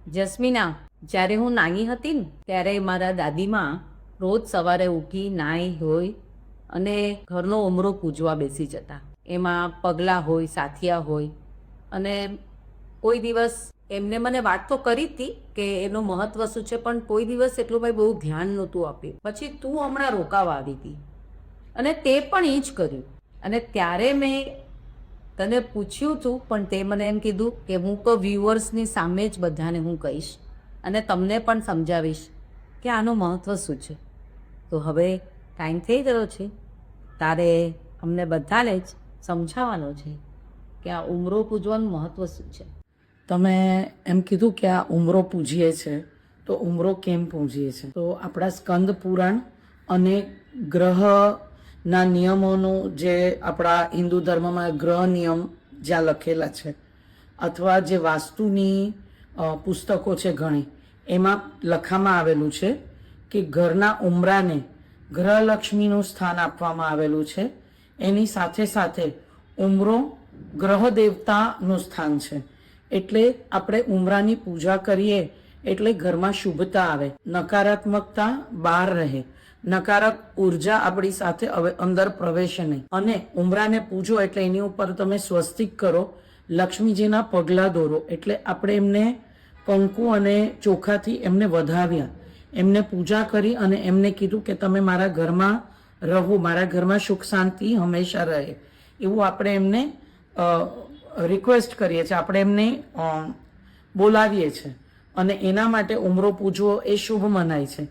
જસ્મીના, જ્યારે હું નાની હતી ને ત્યારે મારા દાદીમાં રોજ સવારે ઉઠી નાહી ધોઈ અને ઘરનો ઉમરો પૂજવા બેસી જતા. એમાં પગલાં હોય, સાથિયા હોય. અને કોઈ દિવસ એમને મને વાત તો કરી હતી કે એનું મહત્વ શું છે, પણ કોઈ દિવસ એટલું ભાઈ બહુ ધ્યાન નહોતું આપ્યું. પછી તું હમણાં રોકાવા આવી હતી અને તે પણ એ જ કર્યું. અને ત્યારે મેં તને પૂછ્યું હતું, પણ તે મને એમ કીધું કે હું તો વ્યુઅર્સની સામે જ બધાને હું કહીશ અને તમને પણ સમજાવીશ કે આનું મહત્ત્વ શું છે. તો હવે ટાઈમ થઈ ગયો છે, તારે અમને બધાને જ સમજાવવાનો છે કે આ ઉમરો પૂજવાનું મહત્ત્વ શું છે. તમે એમ કીધું કે આ ઉમરો પૂજીએ છે, તો ઉમરો કેમ પૂજીએ છે? તો આપણા સ્કંદ પુરાણ અને ગ્રહના નિયમોનું જે આપણા હિન્દુ ધર્મમાં ગ્રહ નિયમ જ્યાં લખેલા છે, અથવા જે વાસ્તુની પુસ્તકો છે ઘણી, એમાં લખવામાં આવેલું છે કે ઘરના ઉમરાને ગ્રહલક્ષ્મીનું સ્થાન આપવામાં આવેલું છે. એની સાથે સાથે ઉમરો ગ્રહ દેવતાનું સ્થાન છે. એટલે આપણે ઉમરાની પૂજા કરીએ એટલે ઘરમાં શુભતા આવે, નકારાત્મકતા બહાર રહે, નકારાત્મક ઉર્જા આપણી સાથે હવે અંદર પ્રવેશે નહીં. અને ઉમરાને પૂજો એટલે એની ઉપર તમે સ્વસ્તિક કરો, લક્ષ્મીજીના પગલાં દોરો. એટલે આપણે એમને કંકુ અને ચોખાથી એમને વધાવ્યા, એમને પૂજા કરી અને એમને કીધું કે તમે મારા ઘરમાં રહો, મારા ઘરમાં સુખ શાંતિ હંમેશા રહે, એવું આપણે એમને રિક્વેસ્ટ કરીએ છીએ, આપણે એમને બોલાવીએ છીએ. અને એના માટે ઉમરો પૂજવો એ શુભ મનાય છે.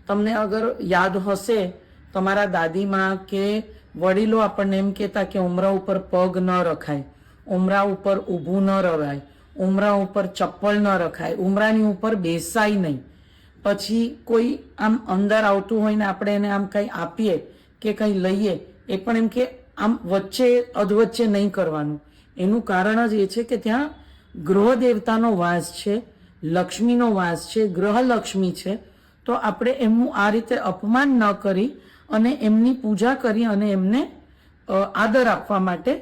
તમને અગર યાદ હશે, તમારા દાદીમાં કે વડીલો આપણને એમ કહેતા કે ઉમરા ઉપર પગ ન રખાય, ઉમરા ઉપર ઊભું ન રવાય, ઉમરા ઉપર ચપ્પલ ન રખાય, ઉમરાની ઉપર બેસાય નહીં. પછી કોઈ આમ અંદર આવતું હોય ને આપણે એને આમ કંઈ આપીએ કે કંઈ લઈએ, એ પણ એમ કે આમ વચ્ચે અધવચ્ચે નહીં કરવાનું. એનું કારણ જ એ છે કે ત્યાં ગ્રહ દેવતાનો વાસ છે, લક્ષ્મીનો વાસ છે, ગ્રહલક્ષ્મી છે. તો આપણે એમનું આ રીતે અપમાન ન કરી અને એમની પૂજા કરી અને એમને આદર આપવા માટે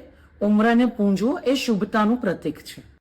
ઉમરાને પૂંજવું એ શુભતાનું પ્રતીક છે.